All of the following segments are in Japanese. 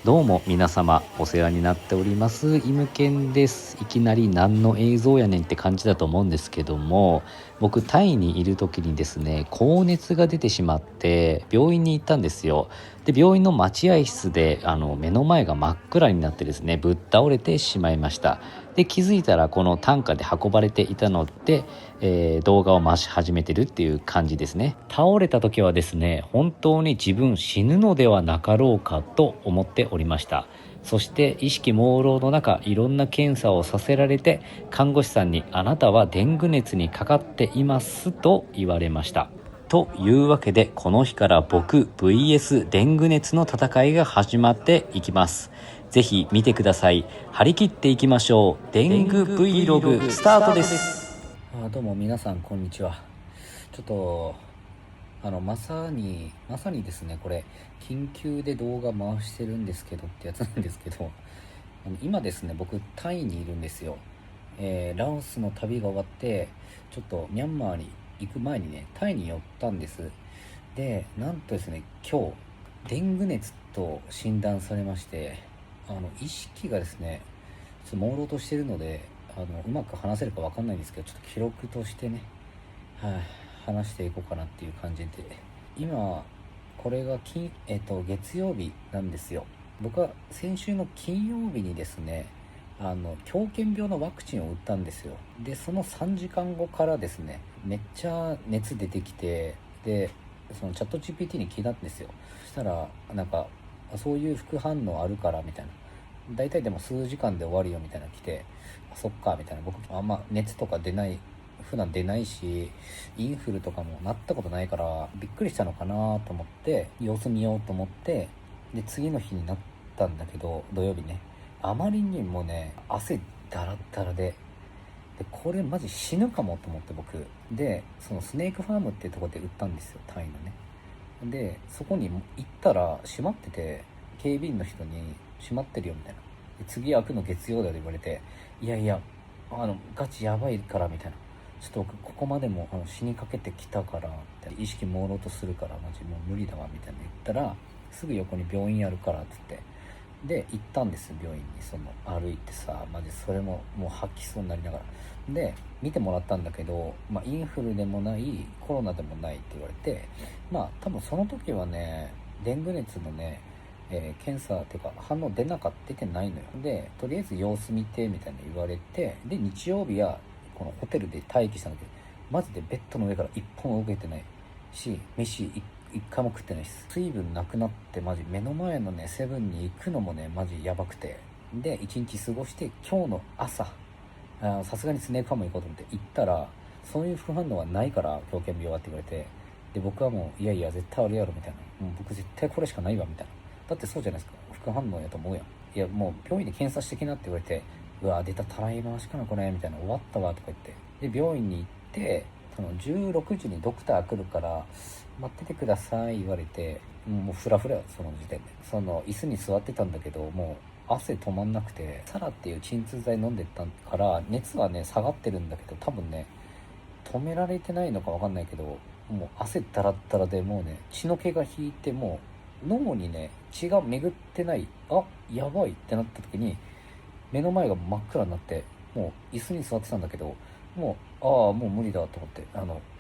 どうも皆様お世話になっておりますイムケンです。いきなり何の映像やねんって感じだと思うんですけども、僕タイにいる時にですね、高熱が出てしまって病院に行ったんですよ。で、病院の待合室で目の前が真っ暗になってですね、ぶっ倒れてしまいました。で、気づいたらこの担架で運ばれていたので、動画を回し始めてるっていう感じですね。倒れた時はですね、本当に自分死ぬのではなかろうかと思っておりました。そして意識朦朧の中、いろんな検査をさせられて、看護師さんにあなたはデング熱にかかっていますと言われました。というわけで、この日から僕 VS デング熱の戦いが始まっていきます。ぜひ見てください。張り切っていきましょう。デング Vlog スタートです。どうも皆さんこんにちは。ちょっとまさにですね、これ緊急で動画回してるんですけどってやつなんですけど、今ですね、僕タイにいるんですよ。ラオスの旅が終わって、ちょっとミャンマーに行く前にね、タイに寄ったんです。で、なんとですね、今日デング熱と診断されまして、意識がですね、ちょっと朦朧としてるので、うまく話せるか分かんないんですけど、ちょっと記録としてね、はい、話していこうかなっていう感じで、今これが月曜日なんですよ。僕は先週の金曜日にですね、狂犬病のワクチンを打ったんですよ。でその3時間後からですね、めっちゃ熱出てきて、でそのチャット GPT に聞いたんですよ。そしたらなんか、そういう副反応あるからみたいな、大体でも数時間で終わるよみたいなの来て、そっかみたいな、僕あんま熱とか普段出ないし、インフルとかもなったことないからびっくりしたのかなと思って様子見ようと思って、で次の日になったんだけど、土曜日ね、あまりにもね汗だらだらでこれマジ死ぬかもと思って、僕でそのスネークファームっていうところで売ったんですよ、タイのね。でそこに行ったら閉まってて、警備員の人に閉まってるよみたいな、で次開くの月曜だよと言われて、いやいやガチやばいからみたいな、ちょっと僕ここまでも死にかけてきたからみたいな、意識朦朧とするからマジもう無理だわみたいな言ったら、すぐ横に病院あるからって言って、で行ったんですよ病院に。歩いてさ、マジそれももう吐きそうになりながらで見てもらったんだけど、インフルでもないコロナでもないって言われて、多分その時はねデング熱のね、検査っていうか反応出てないのよ。でとりあえず様子見てみたいな言われて、で日曜日はこのホテルで待機したんだけど、マジでベッドの上から一本動けてないし、飯一回も食ってないです。水分なくなって、マジ目の前のねセブンに行くのもねマジやばくて、で一日過ごして、今日の朝さすがにスネークファーム行こうと思って行ったら、そういう副反応はないから狂犬病はって言われて、で僕はもういやいや絶対あるやろみたいな、もう僕絶対これしかないわみたいな、だってそうじゃないですか、副反応やと思うやん。いやもう病院で検査してきなって言われて、うわ出たたらい回しかなこれみたいな、終わったわとか言って、で病院に行って、その16時にドクター来るから待っててください言われて、もうフラフラよ、その時点で。その椅子に座ってたんだけど、もう汗止まんなくて、サラっていう鎮痛剤飲んでたから熱はね下がってるんだけど、多分ね止められてないのか分かんないけど、もう汗だらだらで、もうね血の気が引いて、もう脳にね血が巡ってない、やばいってなった時に、目の前が真っ暗になって、もう椅子に座ってたんだけど、もう無理だと思って、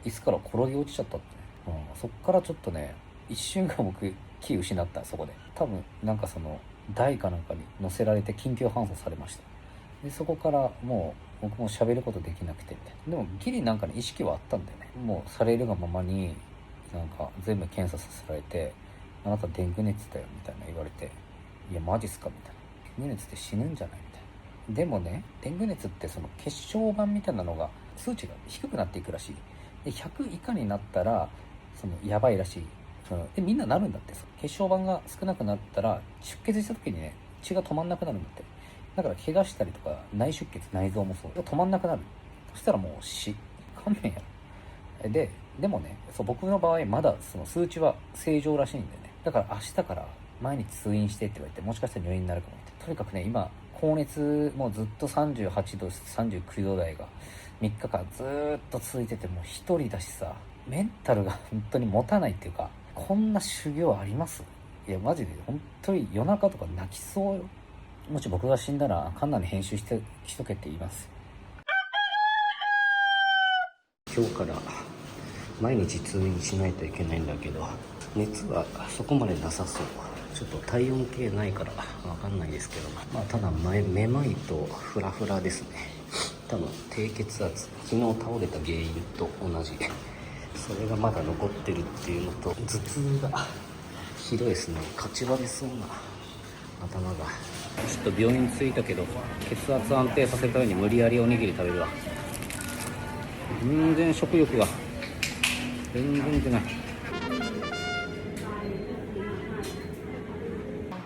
椅子から転げ落ちちゃったってね、そっからちょっとね一瞬が僕気失った。そこで多分なんかその台かなんかに乗せられて緊急搬送されました。でそこからもう僕も喋ることできなくてみたいな。でもギリなんかね意識はあったんだよね。もうされるがままになんか全部検査させられて、あなたデング熱だよみたいな言われて、いやマジっすかみたいな、デング熱って死ぬんじゃないみたいな。でもねデング熱ってその血小板みたいなのが数値が低くなっていくらしい。で100以下になったらそのやばいらしい。でみんななるんだって。血小板が少なくなったら出血した時にね血が止まんなくなるんだって。だから怪我したりとか内出血、内臓もそう止まんなくなる。そしたらもう勘弁やろ。でもね、僕の場合まだその数値は正常らしいんだよね。だから明日から毎日通院してって言われて、もしかしたら入院になるかもって。とにかくね今高熱もうずっと38度39度台が3日間ずっと続いてて、もう一人だしさ、メンタルが本当に持たないっていうか、こんな修行あります？いやマジで本当に夜中とか泣きそうよ。もし僕が死んだらカンナに編集しとけって言います。今日から毎日通院しないといけないんだけど、熱はそこまでなさそう。ちょっと体温計ないからわかんないですけど、まあただめまいとフラフラですね。多分低血圧、昨日倒れた原因と同じ、それがまだ残ってるっていうのと、頭痛がひどいですね。かち割れそうな頭が。ちょっと病院着いたけど血圧安定させるために無理やりおにぎり食べるわ。全然食欲が全然出ない。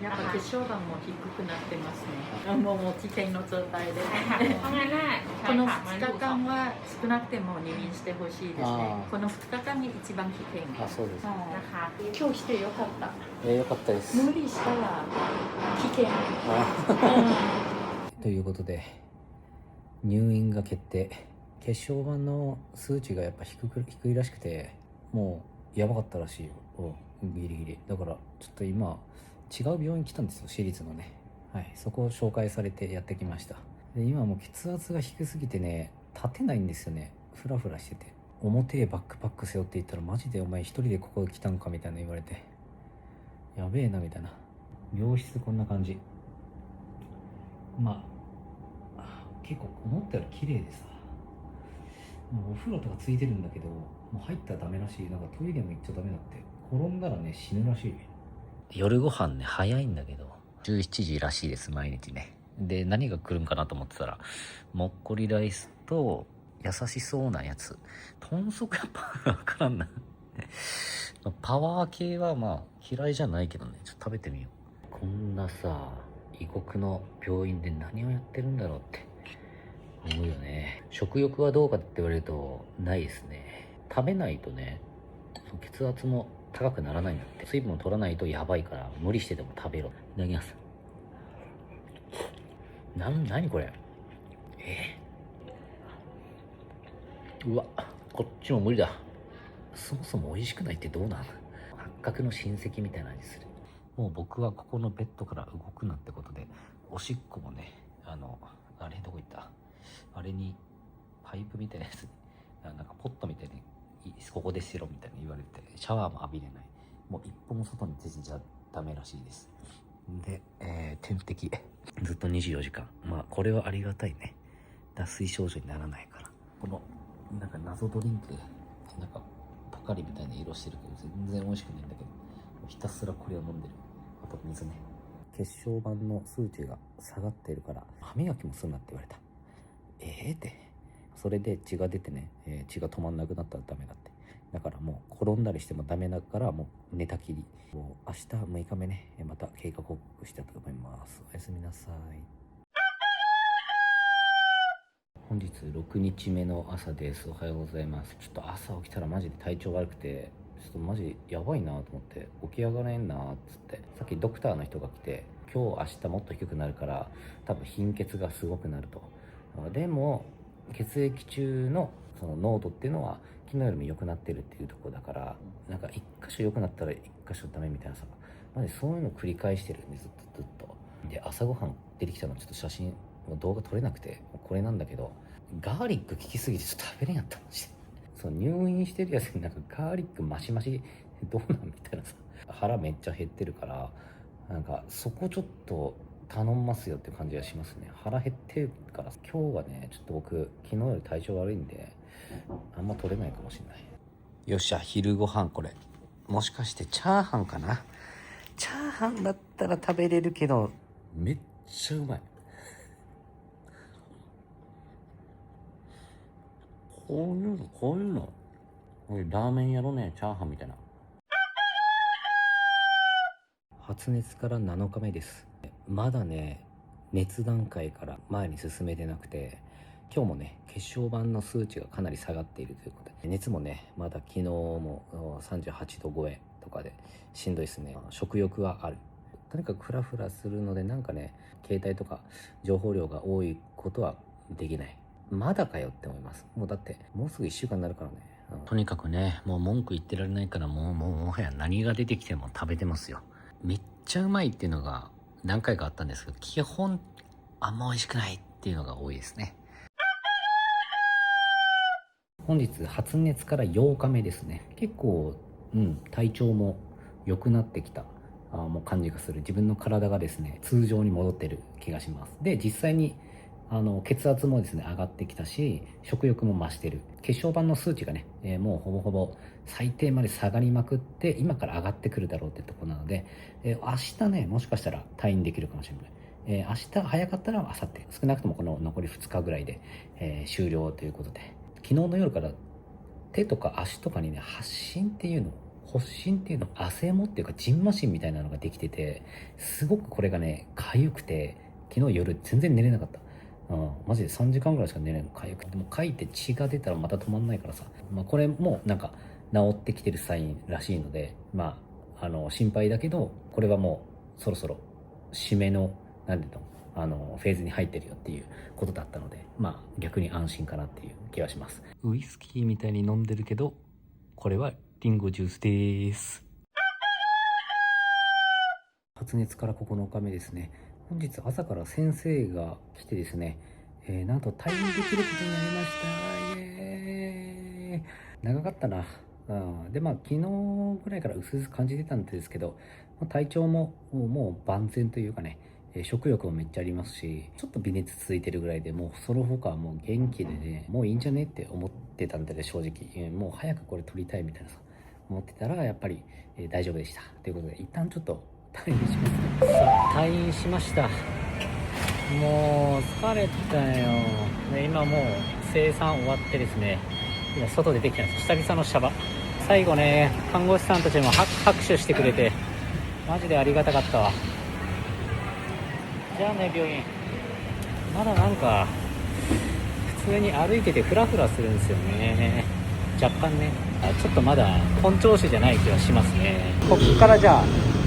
やっぱ血小板も低くなってますね。もう危険の状態で。この2日間は少なくても入院してほしいですね。この2日間が一番危険。あ、そうです。今日来てよかった。よかったです。無理したら危険。ということで入院が決定。血小板の数値がやっぱ低いらしくて、もうやばかったらしいよ。ギリギリだから、ちょっと今違う病院来たんですよ、私立のね。はい、そこを紹介されてやってきました。で今もう血圧が低すぎてね、立てないんですよね。フラフラしてて、重てえバックパック背負っていったら、マジでお前一人でここ来たんかみたいな言われて、やべえなみたいな。病室こんな感じ。まあ結構思ったより綺麗でさ、もうお風呂とかついてるんだけど、もう入ったらダメらしい。なんかトイレも行っちゃダメだって。転んだらね死ぬらしい。夜ご飯ね早いんだけど17時らしいです、毎日ね。で何が来るんかなと思ってたら、もっこりライスと優しそうなやつ。豚足やっぱ分からんなパワー系はまあ嫌いじゃないけどね、ちょっと食べてみよう。こんなさ異国の病院で何をやってるんだろうって思うよね。食欲はどうかって言われるとないですね。食べないとね、血圧も高くならないんだって。水分を取らないとやばいから、無理してでも食べろ。いただきます。何これ。うわ、こっちも無理だ。そもそも美味しくないってどうなの。八角の親戚みたいな味する。もう僕はここのベッドから動くなってことで、おしっこもね、あれどこ行った、あれにパイプみたいなやつに、なんかポットみたいにここでしろみたいに言われて、シャワーも浴びれない。もう一歩も外に出ちゃダメらしいです。で、点滴ずっと24時間。まあこれはありがたいね。脱水症状にならないから。このなんか謎ドリンク、なんかポカリみたいな色してるけど全然美味しくないんだけど、ひたすらこれを飲んでる。あと水ね。血小板の数値が下がってるから歯磨きもするなって言われた。ってそれで血が出てね、血が止まんなくなったらダメだって。だからもう転んだりしてもダメだから、もう寝たきり。もう明日6日目ね、また経過報告したいと思います。おやすみなさい。本日6日目の朝です。おはようございます。ちょっと朝起きたらマジで体調悪くて、ちょっとマジやばいなと思って、起き上がれんなっつって、さっきドクターの人が来て、今日明日もっと低くなるから多分貧血がすごくなると。でも血液中のその濃度っていうのは昨日よりも良くなってるっていうところだから、なんか一箇所良くなったら一箇所ダメみたいなさ、マジそういうのを繰り返してるんで、ずっと。で朝ごはん出てきたのちょっと写真動画撮れなくて、これなんだけど、ガーリック効きすぎてちょっと食べれんやったマジで。そう入院してるやつになんかガーリックマシマシどうなんみたいなさ、腹めっちゃ減ってるから、なんかそこちょっと頼んますよって感じがしますね。腹減ってるから。今日はねちょっと僕昨日より体調悪いんであんま取れないかもしれない。よっしゃ、昼ご飯これ。もしかしてチャーハンかな。チャーハンだったら食べれるけどめっちゃうまい。こういうのラーメンやろね、チャーハンみたいな。発熱から7日目です。まだね熱段階から前に進めてなくて、今日もね血小板の数値がかなり下がっているということで、熱もねまだ昨日も38度超えとかでしんどいですね。食欲はある。とにかくフラフラするので、なんかね携帯とか情報量が多いことはできない。まだかよって思います。もうだってもうすぐ1週間になるからね。とにかくねもう文句言ってられないから、もはや何が出てきても食べてますよ。めっちゃうまいっていうのが何回かあったんですけど、基本あんま美味しくないっていうのが多いですね。本日発熱から8日目ですね。結構、体調も良くなってきたもう感じがする。自分の体がですね、通常に戻ってる気がします。で、実際に血圧もですね、上がってきたし、食欲も増してる。血小板の数値がね、もうほぼほぼ最低まで下がりまくって、今から上がってくるだろうってとこなので、明日ね、もしかしたら退院できるかもしれない。明日早かったら明後日、少なくともこの残り2日ぐらいで、終了ということで、昨日の夜から手とか足とかにね、発疹っていうの、発疹っていうの、汗もっていうか、ジンマシンみたいなのができてて、すごくこれがね、痒くて、昨日夜全然寝れなかった。マジで3時間ぐらいしか寝れないの。痒くて。でも痒いて血が出たらまた止まんないからさ。これもなんか治ってきてるサインらしいので、心配だけど、これはもうそろそろ締めの、なんていうの、フェーズに入ってるよっていうことだったので、逆に安心かなっていう気はします。ウイスキーみたいに飲んでるけど、これはリンゴジュースです。発熱から9日目ですね。本日朝から先生が来てですね、なんと退院できることになりました。イエーイ。長かったな。で、昨日ぐらいから薄々感じてたんですけど、体調ももう万全というかね、食欲もめっちゃありますし、ちょっと微熱続いてるぐらいで、もうその他はもう元気でね、もういいんじゃねって思ってたんでね、正直。もう早くこれ取りたいみたいなさ、思ってたら、やっぱり、大丈夫でした。ということで、一旦ちょっと退院します。さあ、退院しました。もう疲れたよ。で、今もう生産終わってですね、今外出てきたんです。久々のシャバ。最後ね、看護師さんたちも拍手してくれて、マジでありがたかったわ。じゃあね、病院。まだなんか普通に歩いててフラフラするんですよね。若干ね、ちょっとまだ本調子じゃない気はしますね。こっからじゃあ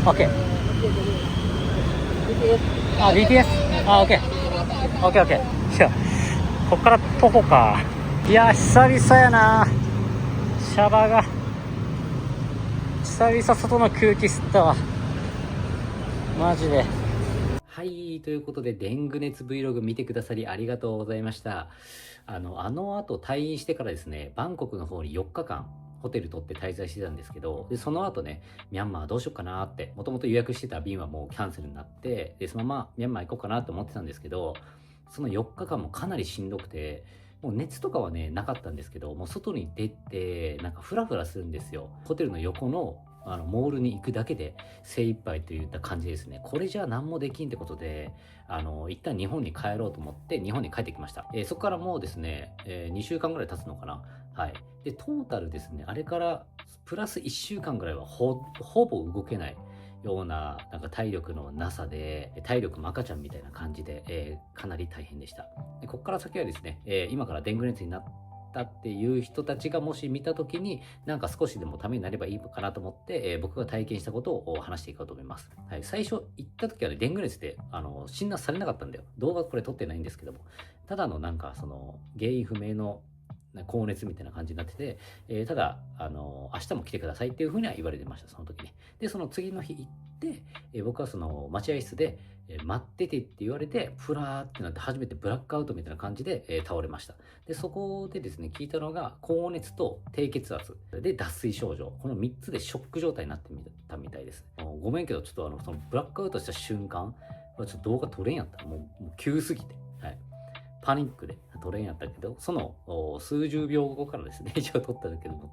OK。 BTS。 OK。 いや、こっから徒歩か。いや、久々やな、シャバが。久々外の空気吸ったわ、マジで。はい、ということで、デング熱 Vlog 見てくださりありがとうございました。あの後退院してからですね、バンコクの方に4日間、ホテル取って滞在してたんですけど、で、その後ね、ミャンマーどうしようかなって、もともと予約してた便はもうキャンセルになって、で、そのままミャンマー行こうかなと思ってたんですけど、その4日間もかなりしんどくて、もう熱とかはね、なかったんですけど、もう外に出て、なんかフラフラするんですよ。ホテルの横のモールに行くだけで精一杯といった感じですね。これじゃあ何もできんってことで、一旦日本に帰ろうと思って日本に帰ってきました。そこからもうですね、2週間ぐらい経つのかな。はい。で、トータルですね、あれからプラス1週間ぐらいはほぼ動けないような、なんか体力のなさで、体力も赤ちゃんみたいな感じで、かなり大変でした。で、ここから先はですね、今からデング熱になったっていう人たちがもし見た時に、なんか少しでもためになればいいかなと思って、僕が体験したことを話していこうと思います。はい、最初行った時はね、デング熱で診断されなかったんだよ。動画これ撮ってないんですけども、ただのなんかその原因不明の高熱みたいな感じになってて、ただ明日も来てくださいっていうふうには言われてました、その時に。で、その次の日行って、僕はその待合室で待っててって言われて、ふらーってなって初めてブラックアウトみたいな感じで倒れました。で、そこでですね、聞いたのが高熱と低血圧で脱水症状。この3つでショック状態になってたみたいです。ごめんけど、ちょっとそのブラックアウトした瞬間はちょっと動画撮れんやった。もう急すぎて。はい。パニックで撮れんやったけど、その数十秒後からですね、一応撮っただけでも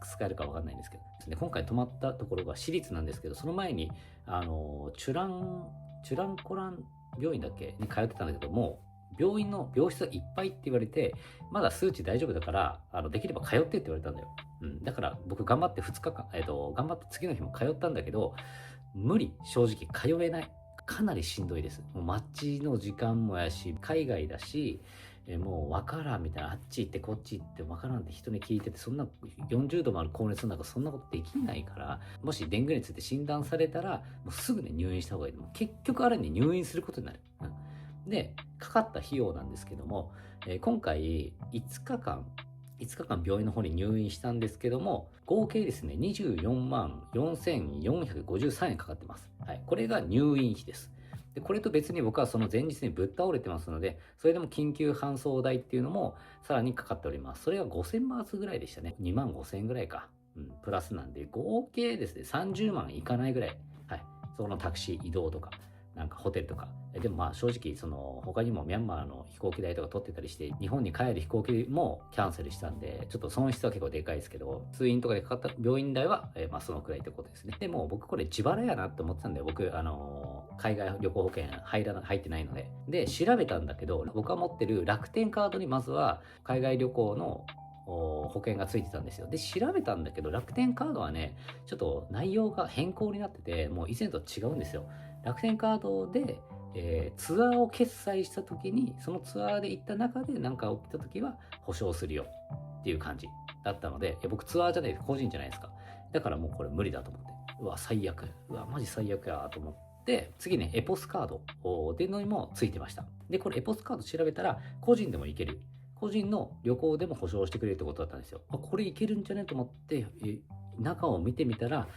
使えるかわかんないんですけどですね、今回泊まったところが私立なんですけど、その前にチュランコラン病院だっけに通ってたんだけども、病院の病室がいっぱいって言われて、まだ数値大丈夫だからできれば通ってって言われたんだよ。だから僕頑張って2日間、頑張って次の日も通ったんだけど、無理、正直通えない。かなりしんどいです。もう待ちの時間もやし、海外だし、もう分からんみたいな、あっち行ってこっち行って分からんって人に聞いてて、そんな40度もある高熱の中そんなことできないから、もしデング熱って診断されたらもうすぐね入院した方がいい。もう結局あれに入院することになる。で、かかった費用なんですけども、今回5日間5日間病院の方に入院したんですけども、合計ですね、24万4453円かかってます。はい。これが入院費です。で、これと別に僕はその前日にぶっ倒れてますので、それでも緊急搬送代っていうのもさらにかかっております。それが5000バーツぐらいでしたね。2万5000円ぐらいか。プラスなんで、合計ですね、30万いかないぐらい。はい。そのタクシー移動とか、なんかホテルとか。でもまあ正直、他にもミャンマーの飛行機代とか取ってたりして、日本に帰る飛行機もキャンセルしたんで、ちょっと損失は結構でかいですけど、通院とかでかかった病院代は、まあそのくらいってことですね。でも僕これ自腹やなって思ってたんで、僕、海外旅行保険入ってないので。で、調べたんだけど、僕が持ってる楽天カードにまずは海外旅行の保険がついてたんですよ。で、調べたんだけど、楽天カードはね、ちょっと内容が変更になってて、もう以前と違うんですよ。楽天カードで、ツアーを決済した時に、そのツアーで行った中で何か起きた時は保証するよっていう感じだったので、僕ツアーじゃない、個人じゃないですか。だからもうこれ無理だと思って。うわ、最悪。うわ、マジ最悪やと思って、次ね、エポスカードでのにもついてました。で、これエポスカード調べたら、個人でも行ける。個人の旅行でも保証してくれるってことだったんですよ。これいけるんじゃねと思って、中を見てみたら、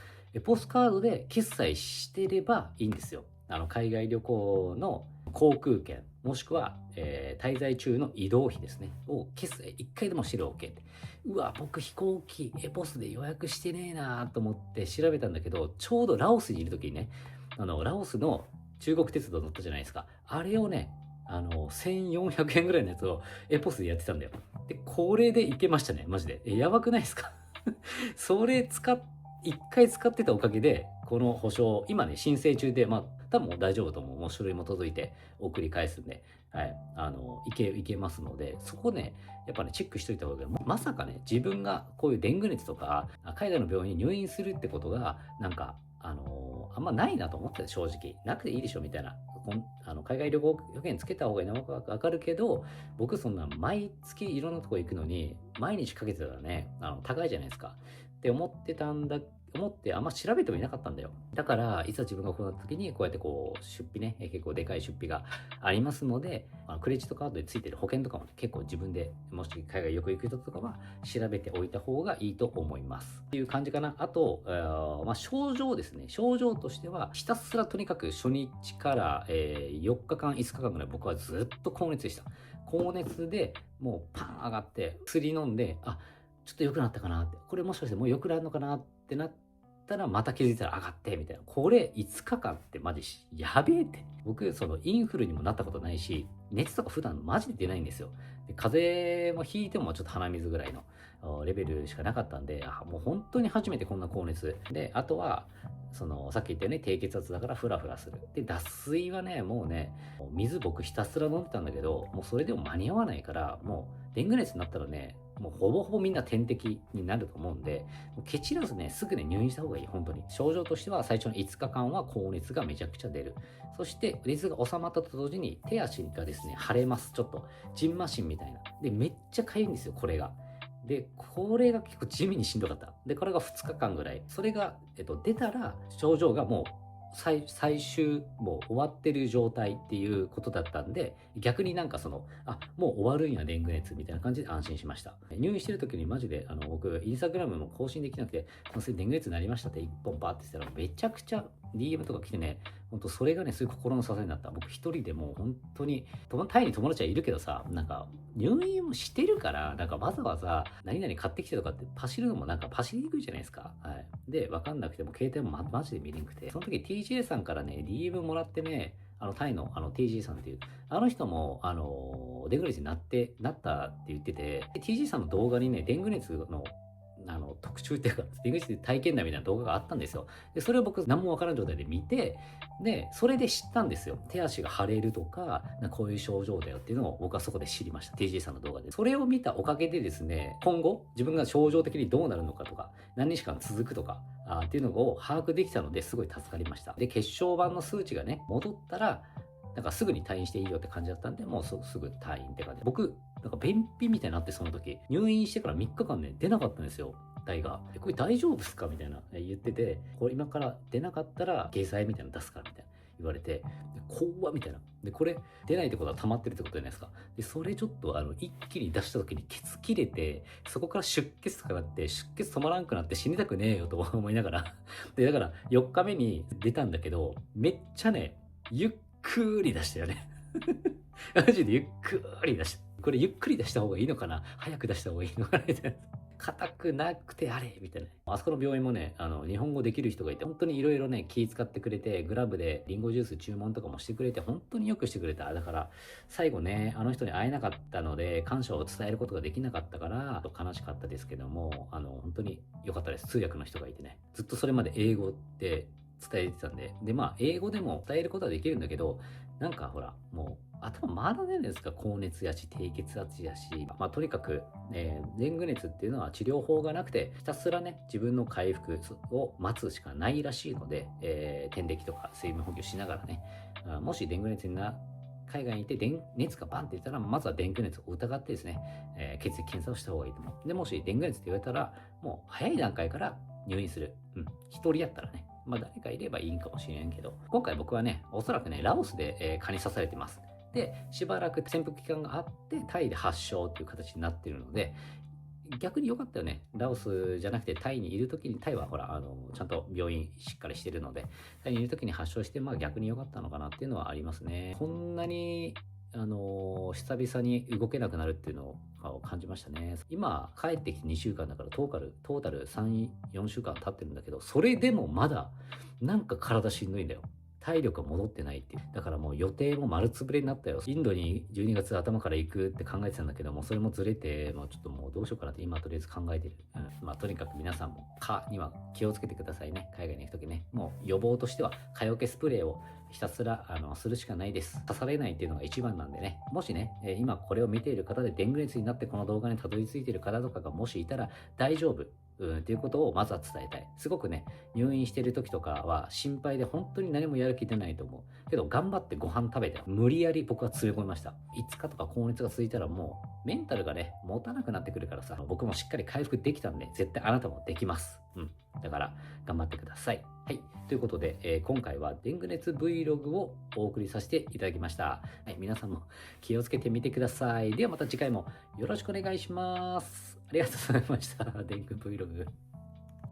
ポストカードで決済してればいいんですよ。海外旅行の航空券、もしくは、滞在中の移動費ですね。を決済1回でもしてる OK って。うわ、僕飛行機、ポスで予約してねえなと思って調べたんだけど、ちょうどラオスにいる時にね、ラオスの中国鉄道乗ったじゃないですか。あれをね、1400円ぐらいのやつをポスでやってたんだよ。で、これでいけましたね、マジで。やばくないですか？それ一回使ってたおかげで、この保証、今ね、申請中で、まあ、多分もう大丈夫と思う。もう書類も届いて送り返すんで、はい。いけますので、そこね、やっぱね、チェックしといた方がいい。まさかね、自分がこういうデング熱とか、海外の病院に入院するってことが、なんか、あんまないなと思ってた、正直。なくていいでしょ、みたいな。海外旅行保険つけた方がいいのわかるけど、僕そんな毎月いろんなとこ行くのに、毎日かけてたらね、高いじゃないですか。って思ってあんま調べてもいなかったんだよ。だから、いざ自分がこうなった時に、こうやってこう、出費ね、結構でかい出費がありますので、クレジットカードでついてる保険とかも、ね、結構自分で、もし海外よく行く人とかは調べておいた方がいいと思います。っていう感じかな。あと、まあ、症状ですね。症状としては、ひたすらとにかく初日から、4日間、5日間ぐらい僕はずっと高熱でした。高熱でもうパン上がって、薬飲んで、ちょっと良くなったかなって。これもしかしてもう良くなるのかなってなったら、また気づいたら上がって、みたいな。これ5日間ってマジやべえって。僕、インフルにもなったことないし、熱とか普段マジで出ないんですよ。で風邪もひいてもちょっと鼻水ぐらいのレベルしかなかったんで、もう本当に初めてこんな高熱。で、あとは、さっき言ったよね、低血圧だからフラフラする。で、脱水はね、もうね、水僕ひたすら飲んでたんだけど、もうそれでも間に合わないから、もう、デング熱になったらね、もうほぼほぼみんな点滴になると思うんで、もうケチらずね、すぐね、入院した方がいい、本当に。症状としては最初の5日間は高熱がめちゃくちゃ出る。そして、熱が収まったと同時に手足がですね、腫れます。ちょっと、ジンマシンみたいな。で、めっちゃ痒いんですよ、これが。で、これが結構地味にしんどかった。で、これが2日間ぐらい。それが、出たら、症状がもう、最終、もう終わってる状態っていうことだったんで、逆になんかもう終わるんや、デング熱みたいな感じで安心しました。入院してる時にマジで、僕、インスタグラムも更新できなくて、デング熱になりましたって一本バーってしたら、めちゃくちゃ DM とか来てね、本当それがね、すごい心の支えになった。僕一人でもう本当に、タイに友達はいるけどさ、なんか、入院もしてるから、なんかわざわざ何々買ってきてとかってパシるのもなんかパシりにくいじゃないですか。はい。で、わかんなくても携帯もマジで見れんくて。その時 TJ さんからね、DM もらってね、タイのTG さんっていう、あの人も、デング熱になったって言ってて、TG さんの動画にね、デング熱の特注っていうか、デング熱体験談みたいな動画があったんですよ。で、それを僕何もわからん状態で見て、で、それで知ったんですよ。手足が腫れるとか、こういう症状だよっていうのを僕はそこで知りました。TG さんの動画で。それを見たおかげでですね、今後、自分が症状的にどうなるのかとか、何日間続くとか、っていうのを把握できたのですごい助かりました。で、血小板の数値がね、戻ったら、なんかすぐに退院していいよって感じだったんで、もうすぐ退院って感じで。僕、なんか便秘みたいになってその時、入院してから3日間ね、出なかったんですよ。体が。これ大丈夫っすかみたいな言ってて、これ今から出なかったら下剤みたいなの出すからみたいな言われて、怖っみたいな。で、これ出ないってことは溜まってるってことじゃないですか。で、それちょっと一気に出した時にケツ切れて、そこから出血とかなって、出血止まらんくなって死にたくねえよと思いながら。で、だから4日目に出たんだけど、めっちゃね、ゆっくり出したよね。マジでゆっくり出した。これゆっくり出した方がいいのかな、早く出した方がいいのかなみたいな。硬くなくてあれみたいな。あそこの病院もね、日本語できる人がいて、本当にいろいろね、気遣ってくれて、グラブでリンゴジュース注文とかもしてくれて、本当によくしてくれた。だから、最後ね、あの人に会えなかったので、感謝を伝えることができなかったから、悲しかったですけども、本当に良かったです。通訳の人がいてね。ずっとそれまで英語で伝えてたんで。で、まあ、英語でも伝えることはできるんだけど、なんかほら、もう、頭回らないですか。高熱やし、低血圧やし。まあ、とにかく、デング熱っていうのは治療法がなくて、ひたすらね、自分の回復を待つしかないらしいので、点滴とか水分補給しながらね、もしデング熱海外にいて熱がバンって言ったら、まずはデング熱を疑ってですね、血液検査をした方がいいと思う。で、もしデング熱って言われたら、もう早い段階から入院する。一人やったらね。まあ誰かいればいいんかもしれんけど、今回僕はね、おそらくね、ラオスで、蚊に刺されてます。で、しばらく潜伏期間があって、タイで発症っていう形になっているので、逆に良かったよね。ラオスじゃなくてタイにいる時に、タイはほら、ちゃんと病院しっかりしてるので、タイにいる時に発症して、まあ逆に良かったのかなっていうのはありますね。こんなに、久々に動けなくなるっていうのを感じましたね。今、帰ってきて2週間だからトータル3、4週間経ってるんだけど、それでもまだ、なんか体しんどいんだよ。体力が戻ってないっていう。だからもう予定も丸つぶれになったよ。インドに12月頭から行くって考えてたんだけども、それもずれて、ちょっともうどうしようかなって今とりあえず考えてる。まあとにかく皆さんも蚊には気をつけてくださいね。海外に行くときね。もう予防としては蚊よけスプレーをひたすらするしかないです。刺されないっていうのが一番なんでね。もしね、今これを見ている方でデング熱になってこの動画にたどり着いている方とかがもしいたら大丈夫。っていうことをまずは伝えたい。すごくね、入院してる時とかは心配で本当に何もやる気出ないと思う。けど頑張ってご飯食べて、無理やり僕は詰め込みました。5日とか高熱が続いたらもうメンタルがね、持たなくなってくるからさ、僕もしっかり回復できたんで、絶対あなたもできます。だから頑張ってください。はい。ということで、今回はデング熱 Vlog をお送りさせていただきました。はい。皆さんも気をつけてみてください。ではまた次回もよろしくお願いします。ありがとうございました。デング Vlog。